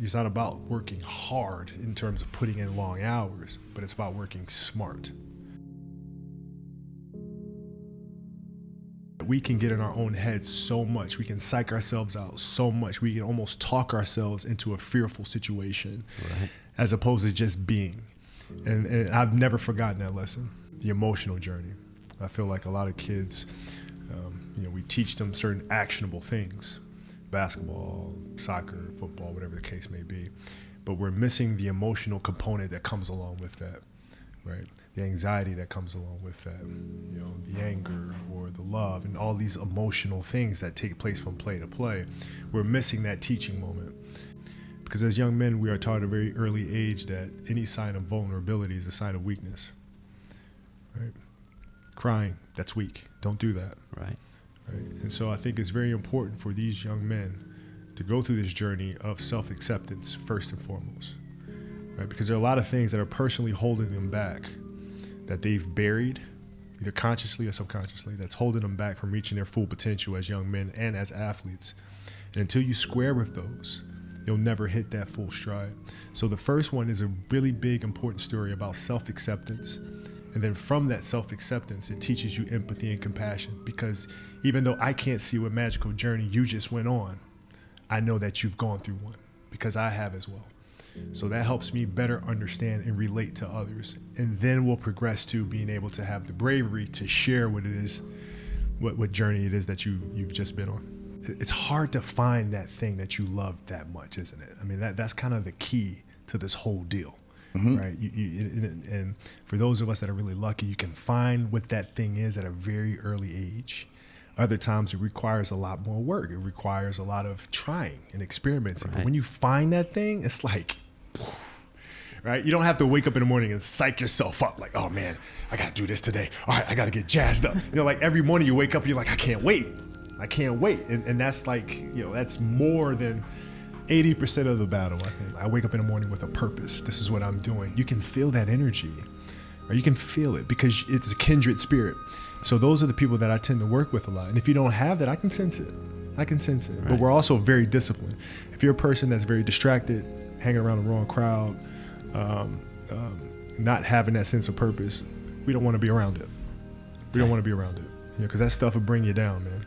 It's not about working hard in terms of putting in long hours, but it's about working smart. We can get in our own heads so much. We can psych ourselves out so much. We can almost talk ourselves into a fearful situation, right, as opposed to just being. And I've never forgotten that lesson, the emotional journey. I feel like a lot of kids, we teach them certain actionable things, basketball, soccer, football, whatever the case may be, but we're missing the emotional component that comes along with that, right? The anxiety that comes along with that, the anger or the love and all these emotional things that take place from play to play. We're missing that teaching moment. Because as young men, we are taught at a very early age that any sign of vulnerability is a sign of weakness, right? Crying, that's weak. Don't do that. Right. And so I think it's very important for these young men to go through this journey of self-acceptance first and foremost, right? Because there are a lot of things that are personally holding them back that they've buried, either consciously or subconsciously, that's holding them back from reaching their full potential as young men and as athletes. And until you square with those, you'll never hit that full stride. So the first one is a really big, important story about self-acceptance. And then from that self-acceptance, it teaches you empathy and compassion, because even though I can't see what magical journey you just went on, I know that you've gone through one, because I have as well. So that helps me better understand and relate to others. And then we'll progress to being able to have the bravery to share what it is, what journey it is that you've just been on. It's hard to find that thing that you love that much, isn't it? I mean, that's kind of the key to this whole deal. Mm-hmm. Right. And for those of us that are really lucky, you can find what that thing is at a very early age. Other times it requires a lot more work. It requires a lot of trying and experimenting. Right. But when you find that thing, it's like, right? You don't have to wake up in the morning and psych yourself up like, oh man, I got to do this today. All right, I got to get jazzed up. Like every morning you wake up and you're like, I can't wait. And that's like, that's more than 80% of the battle, I think. I wake up in the morning with a purpose. This is what I'm doing. You can feel that energy, or you can feel it because it's a kindred spirit. So those are the people that I tend to work with a lot. And if you don't have that, I can sense it. Right. But we're also very disciplined. If you're a person that's very distracted, hanging around the wrong crowd, not having that sense of purpose, we don't want to be around it. We don't want to be around it, because that stuff will bring you down, man.